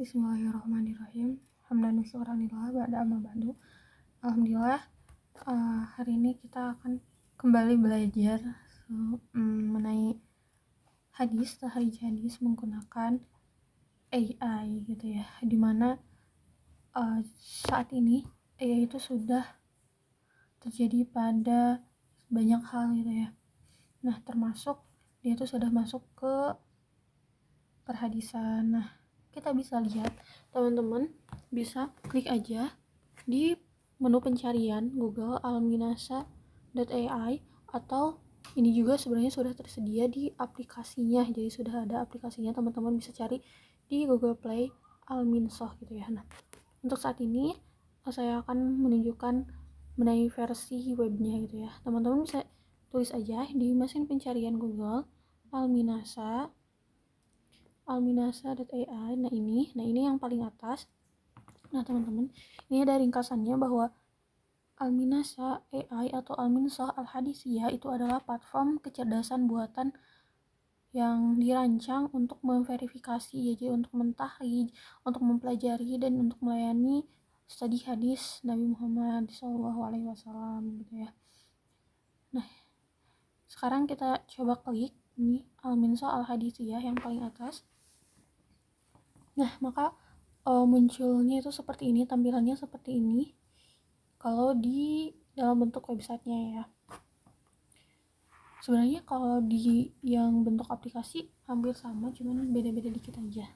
Bismillahirrahmanirrahim. Hamdan wa syukranillah ba'da amma ba'du. Alhamdulillah, hari ini kita akan kembali belajar mengenai hadis menggunakan AI gitu ya. Dimana saat ini AI itu sudah terjadi pada banyak hal gitu ya. Nah, termasuk dia itu sudah masuk ke perhadisan. Nah, kita bisa lihat, teman-teman bisa klik aja di menu pencarian Google alminasa.ai, atau ini juga sebenarnya sudah tersedia di aplikasinya, jadi sudah ada aplikasinya, teman-teman bisa cari di Google Play Alminsoh gitu ya. Nah, untuk saat ini saya akan menunjukkan mengenai versi webnya gitu ya. Teman-teman bisa tulis aja di mesin pencarian Google alminasa.ai. Nah ini yang paling atas. Nah, teman-teman, ini ada ringkasannya bahwa Alminasa AI atau Alminsoh Al-Hadisiyah itu adalah platform kecerdasan buatan yang dirancang untuk memverifikasi, jadi untuk mentahrij, untuk mempelajari, dan untuk melayani studi hadis Nabi Muhammad SAW gitu ya. Nah, sekarang kita coba klik ini Alminsoh Al-Hadisiyah yang paling atas. Nah, maka munculnya itu seperti ini, tampilannya seperti ini kalau di dalam bentuk websitenya ya. Sebenarnya kalau di yang bentuk aplikasi hampir sama, cuman beda-beda dikit aja.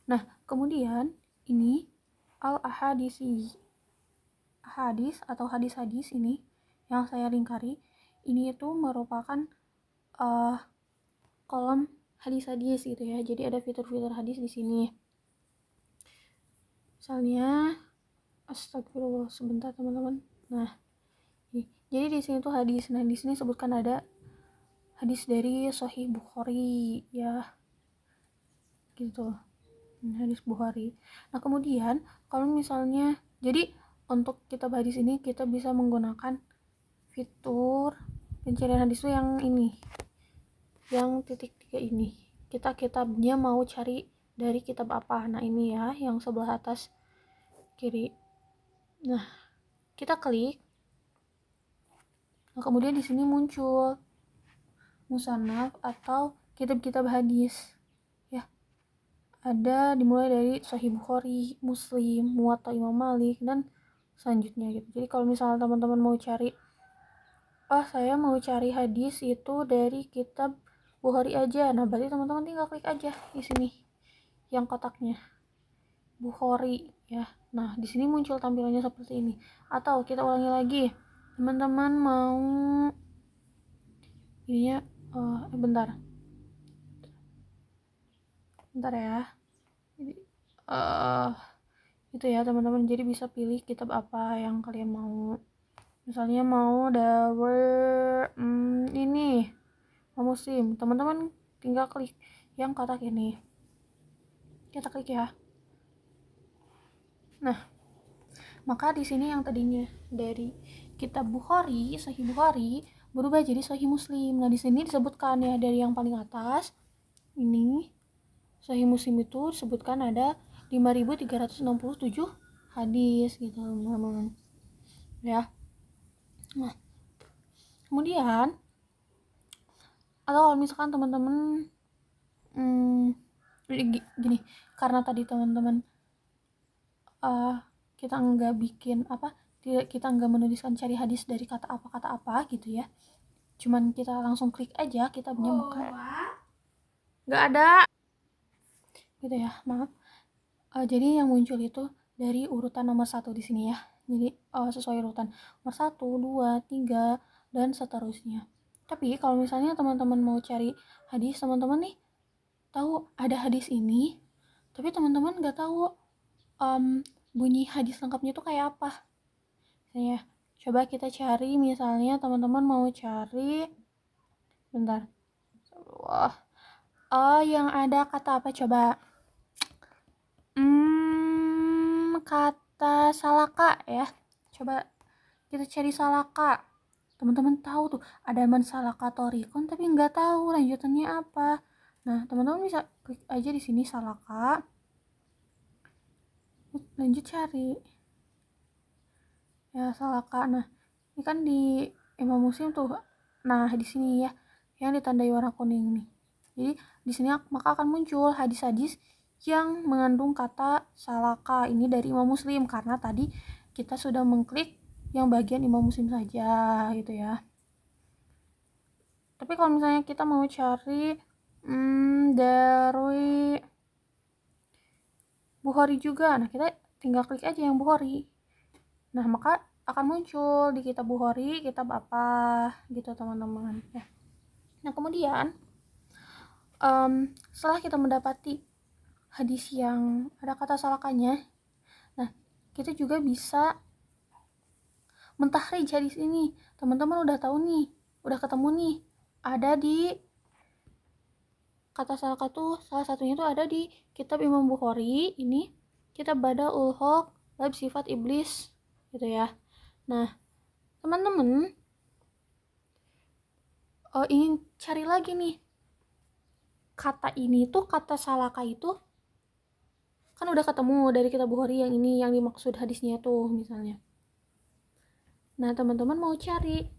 Nah, kemudian ini hadis atau hadis-hadis ini yang saya lingkari, ini itu merupakan kolom hadis-hadis gitu ya. Jadi ada fitur-fitur hadis di sini. Misalnya, astagfirullah, sebentar teman-teman. Nah, jadi di sini tuh hadis. Nah, di sini sebutkan ada hadis dari Sahih Bukhari ya, gitu. Hadis Bukhari. Nah, kemudian kalau misalnya, jadi untuk kitab hadis ini kita bisa menggunakan fitur pencarian hadis itu yang ini, yang titik 3 ini. Kita kitabnya mau cari dari kitab apa? Nah, ini ya, yang sebelah atas kiri. Nah, kita klik. Nah, kemudian di sini muncul musannaf atau kitab-kitab hadis ya. Ada dimulai dari Sahih Bukhari, Muslim, Muwatta Imam Malik, dan selanjutnya gitu. Jadi kalau misalnya teman-teman mau cari, saya mau cari hadis itu dari kitab Bukhari aja, nah berarti teman-teman tinggal klik aja di sini yang kotaknya Bukhari ya. Nah, di sini muncul tampilannya seperti ini. Atau kita ulangi lagi, teman-teman mau ininya bentar ya. Jadi itu ya teman-teman, jadi bisa pilih kitab apa yang kalian mau. Misalnya mau ini Muslim, teman-teman tinggal klik yang kotak ini, kita klik ya. Nah, maka di sini yang tadinya dari kitab Bukhari, Sahih Bukhari, berubah jadi Sahih Muslim. Nah, di sini disebutkan ya, dari yang paling atas ini Sahih Muslim itu disebutkan ada 5.367 hadis gitu teman-teman ya. Nah, kemudian atau misalkan teman-teman gini, karena tadi teman-teman kita nggak bikin kita nggak menuliskan cari hadis dari kata apa gitu ya, cuman kita langsung klik aja kitabnya, maka nggak ada gitu ya, maaf. Jadi yang muncul itu dari urutan nomor 1 di sini ya. Jadi sesuai urutan nomor 1, 2, 3 dan seterusnya. Tapi kalau misalnya teman-teman mau cari hadis, teman-teman nih tahu ada hadis ini, tapi teman-teman nggak tahu bunyi hadis lengkapnya tuh kayak apa. Misalnya, coba kita cari, misalnya teman-teman mau cari, bentar. Yang ada kata apa coba? Kata salaka ya. Coba kita cari salaka. Teman-teman tahu tuh ada man salaka torikon, tapi nggak tahu lanjutannya apa. Nah, teman-teman bisa klik aja di sini salaka. lanjut cari ya Salaka. Nah ini kan di Imam Muslim tuh. Nah di sini ya yang ditandai warna kuning nih. Jadi di sini maka akan muncul hadis-hadis yang mengandung kata salaka ini dari Imam Muslim, karena tadi kita sudah mengklik yang bagian Imam Muslim saja gitu ya. Tapi kalau misalnya kita mau cari dari Bukhari juga, nah kita tinggal klik aja yang Bukhari. Nah maka akan muncul di kitab Bukhari kitab apa gitu teman-teman ya. Nah kemudian setelah kita mendapati hadis yang ada kata salakanya, nah kita juga bisa mentahrijh hadis ini. Teman-teman udah tahu nih, udah ketemu nih, ada di kata salaka tuh salah satunya tuh ada di kitab Imam Bukhari ini, kitab Badaul Haq bab sifat iblis gitu ya. Nah teman-teman ingin cari lagi nih kata ini tuh, kata salaka itu kan udah ketemu dari kitab Bukhari yang ini yang dimaksud hadisnya tuh misalnya. Nah teman-teman mau cari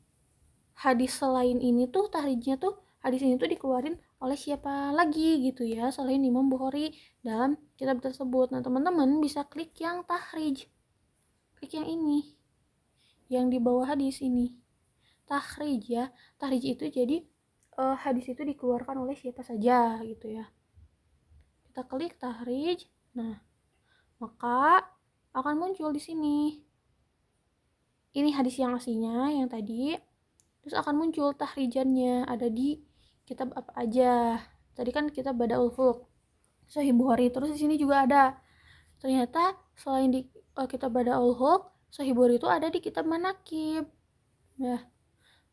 hadis selain ini tuh tahrijnya tuh, hadis ini tuh dikeluarin oleh siapa lagi gitu ya selain Imam Bukhari dalam kitab tersebut. Nah teman-teman bisa klik yang tahrij, klik yang ini yang di bawah hadis ini, tahrij ya. Tahrij itu jadi hadis itu dikeluarkan oleh siapa saja gitu ya. Kita klik tahrij, nah maka akan muncul di sini ini hadis yang aslinya yang tadi, terus akan muncul tahrijannya ada di kitab apa aja. Tadi kan kitab Badaul Fulk Sahih Bukhari, terus di sini juga ada. Ternyata selain di kitab Badaul Fulk Sahih Bukhari itu ada di kitab Manakib. Nah,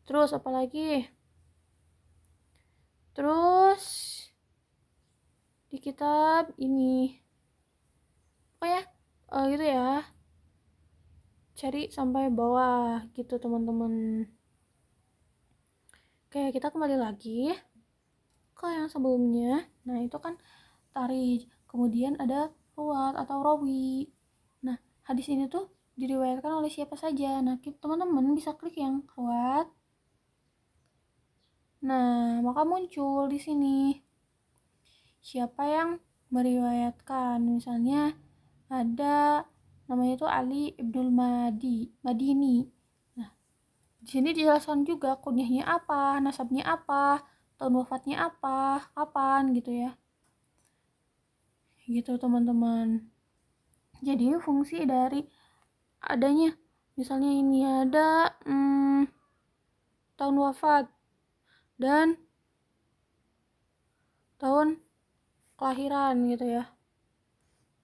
terus apa lagi? Terus di kitab ini ya gitu ya. Cari sampai bawah gitu teman-teman. Oke, kita kembali lagi ke yang sebelumnya. Nah, itu kan tarij. Kemudian ada ruwat atau rawi. Nah, hadis ini tuh diriwayatkan oleh siapa saja. Nah, teman-teman bisa klik yang ruwat. Nah, maka muncul di sini siapa yang meriwayatkan. Misalnya ada namanya itu Ali Ibnul Madini. Nah, di sini dijelaskan juga kunyahnya apa, nasabnya apa, tahun wafatnya apa, kapan gitu ya. Gitu teman-teman. Jadi fungsi dari adanya misalnya ini ada tahun wafat dan tahun kelahiran gitu ya.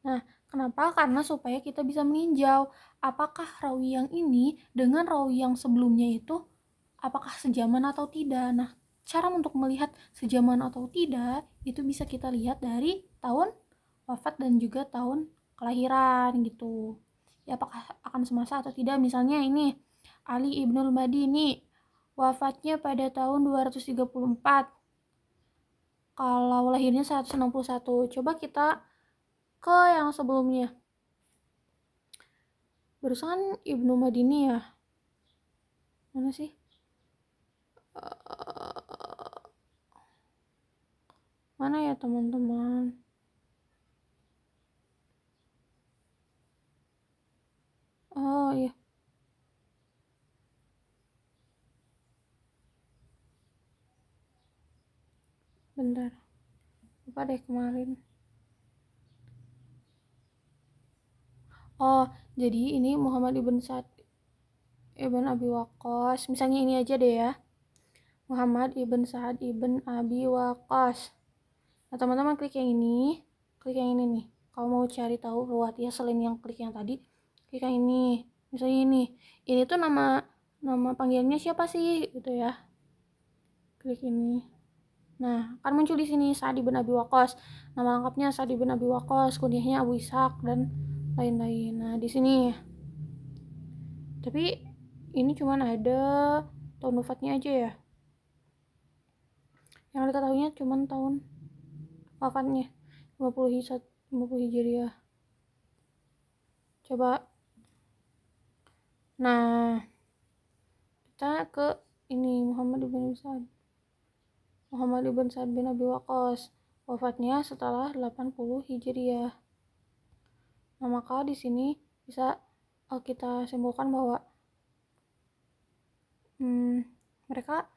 Nah, kenapa? Karena supaya kita bisa meninjau apakah rawi yang ini dengan rawi yang sebelumnya itu apakah sejaman atau tidak. Nah, cara untuk melihat sejaman atau tidak itu bisa kita lihat dari tahun wafat dan juga tahun kelahiran gitu. Ya apakah akan semasa atau tidak. Misalnya ini Ali Ibnul Madini wafatnya pada tahun 234. Kalau lahirnya 161. Coba kita ke yang sebelumnya. Barusan kan Ibnu Madini ya. Mana sih? Mana ya teman-teman? Oh iya. Bentar. Lupa deh kemarin. Oh, jadi ini Muhammad ibn Sa'd ibn Abi Waqqas. Misalnya ini aja deh ya. Muhammad ibn Sa'd ibn Abi Waqqas. Nah, teman-teman klik yang ini. Klik yang ini nih. Kalau mau cari tahu ruwat ya selain yang klik yang tadi, klik yang ini. Misalnya ini. Ini tuh nama panggilannya siapa sih gitu ya. Klik ini. Nah, akan muncul di sini Sa'd bin Abi Waqqas. Nama lengkapnya Sa'd bin Abi Waqqas, kunyahnya Abu Ishaq dan lain-lain. Nah, di sini. Tapi ini cuman ada tahun wafatnya aja ya. Yang kita tahunya cuman tahun wafatnya 50 Hijriah. Coba. Nah, kita ke ini Muhammad ibn Sa'ad bin Abi Waqqas. Wafatnya setelah 80 Hijriah. Nah, maka di sini bisa kita simpulkan bahwa mereka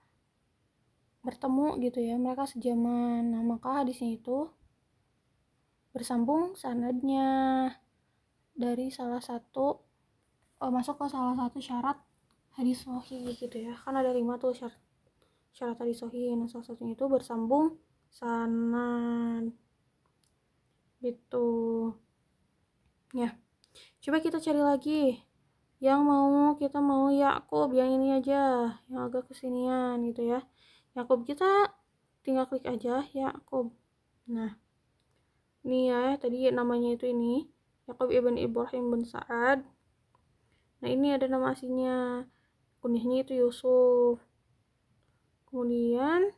bertemu gitu ya, mereka sejaman. Nah, maka hadisnya itu bersambung sanadnya dari salah satu masuk ke salah satu syarat hadis sahih gitu ya. Kan ada 5 tuh syarat hadis sahih. Nah, salah satunya itu bersambung sanad gitu. Ya. Coba kita cari lagi. Yang kita mau Yakub yang ini aja, yang agak kesinian gitu ya. Yakub kita tinggal klik aja Yakub. Nah, ini ya, tadi namanya itu ini Yakub ibn Ibrahim bin Sa'ad. Nah, ini ada nama aslinya, kunyahnya itu Yusuf. Kemudian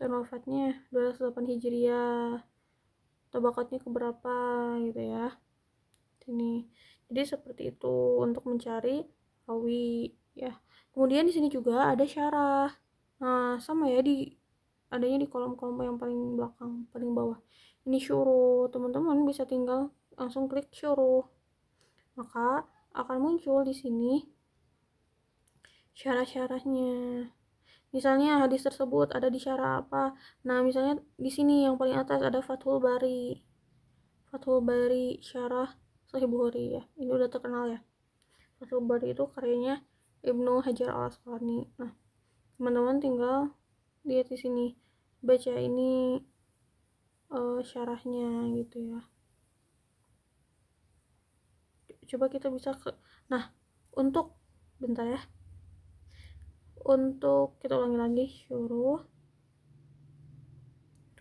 tahun wafatnya 208 Hijriah. Tabakatnya keberapa gitu ya. Sini. Jadi seperti itu untuk mencari rawi ya. Kemudian di sini juga ada syarah. Nah, sama ya, adanya di kolom-kolom yang paling belakang, paling bawah. Ini syuruh. Teman-teman bisa tinggal langsung klik syuruh. Maka akan muncul di sini syarah-syarahnya. Misalnya hadis tersebut ada di syarah apa. Nah, misalnya di sini yang paling atas ada Fathul Bari. Fathul Bari syarah Sahih Bukhari ya. Ini udah terkenal ya. Fathul Bari itu karyanya Ibnu Hajar Al-Asqalani. Nah, teman-teman tinggal lihat di sini, baca ini syarahnya gitu ya. Coba kita bisa nah, untuk bentar ya. Untuk kita ulangi lagi, syuruh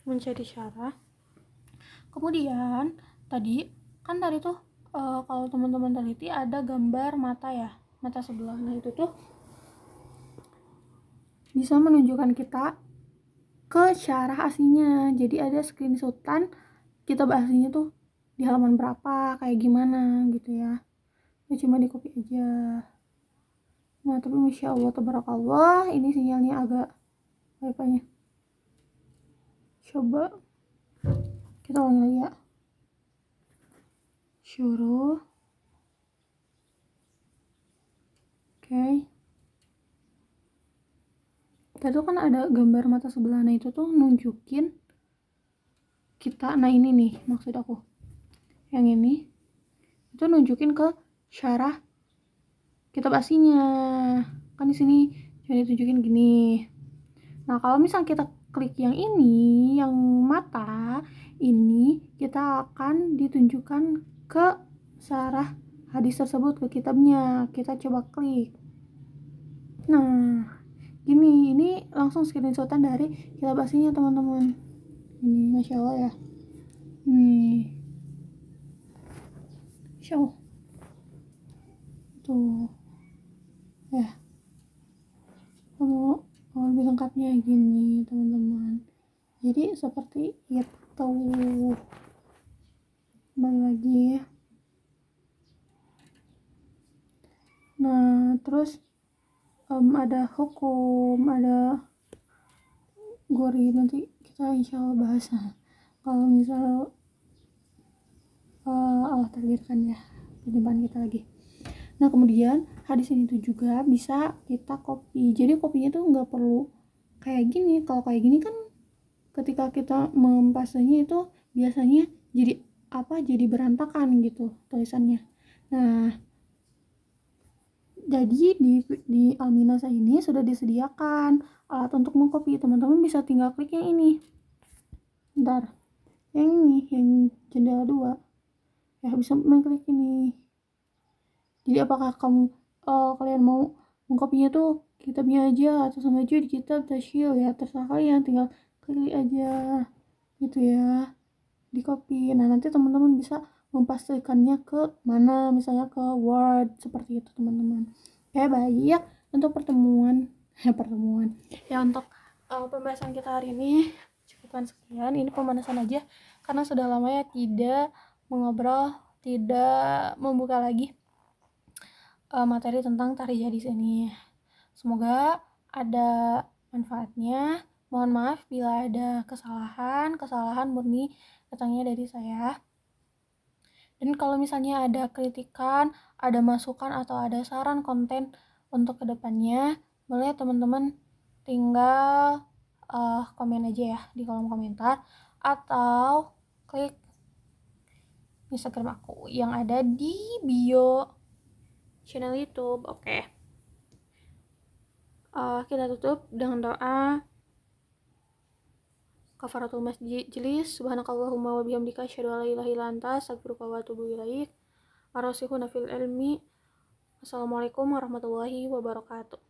mencari syarah. Kemudian tadi tuh kalau teman-teman teliti ada gambar mata ya, mata sebelah. Nah, itu tuh bisa menunjukkan kita ke syarah aslinya. Jadi ada screenshotan kitab aslinya tuh di halaman berapa, kayak gimana gitu ya. Cuma di copy aja. Nah, tapi Masya Allah tabarakallah, ini sinyalnya agak wifi-nya. Coba kita ulangi lagi ya. Syuruh. Oke. Tadi tuh kan ada gambar mata sebelah. Nah, itu tuh nunjukin kita. Nah, ini nih maksud aku. Yang ini itu nunjukin ke syarah kitab aslinya. Kan di sini cuma ditunjukin gini. Nah, kalau misalnya kita klik yang ini, yang mata ini, kita akan ditunjukkan ke syarah hadis tersebut, ke kitabnya. Kita coba klik. Nah, gini, ini langsung screenshotan dari kitab aslinya teman-teman. Ini Masya Allah ya. Ini Masya Allah. Tuh ya, mau lebih lengkapnya gini teman-teman. Jadi seperti itu. Kembali lagi. Nah, terus ada hukum, ada gori, nanti kita insya Allah bahas. Kalau misal Allah takdirkan ya perjumpaan kita lagi. Nah, kemudian hadis ini tuh juga bisa kita copy. Jadi kopinya tuh nggak perlu kayak gini. Kalau kayak gini kan ketika kita mempasenya itu biasanya jadi berantakan gitu tulisannya. Nah, jadi di Alminasa ini sudah disediakan alat untuk mengcopy. Teman-teman bisa tinggal klik yang ini. Bentar. Yang ini, yang jendela 2. Ya, bisa mengklik ini. Jadi apakah kalian mau mengcopy-nya tuh kitabnya aja atau sama aja di kitab Tashil ya, terserah kalian, tinggal klik aja gitu ya, di copy. Nah, nanti teman-teman bisa mempastikannya ke mana, misalnya ke Word seperti itu teman-teman. Baik untuk pertemuan ya, untuk pembahasan kita hari ini cukup Gitu kan, sekian, ini pemanasan aja karena sudah lama ya tidak mengobrol, tidak membuka lagi materi tentang tari jadis ini. Semoga ada manfaatnya. Mohon maaf bila ada kesalahan murni datangnya dari saya. Dan kalau misalnya ada kritikan, ada masukan atau ada saran konten untuk kedepannya, boleh teman-teman tinggal komen aja ya di kolom komentar atau klik Instagram aku yang ada di bio channel YouTube. Oke. Kita tutup dengan doa kafaratul majlis. Subhanakallahumma wa bihamdika asyhadu an la ilaha illa anta astaghfiruka wa atubu ilaik. Arasihuna fil ilmi. Assalamualaikum warahmatullahi wabarakatuh.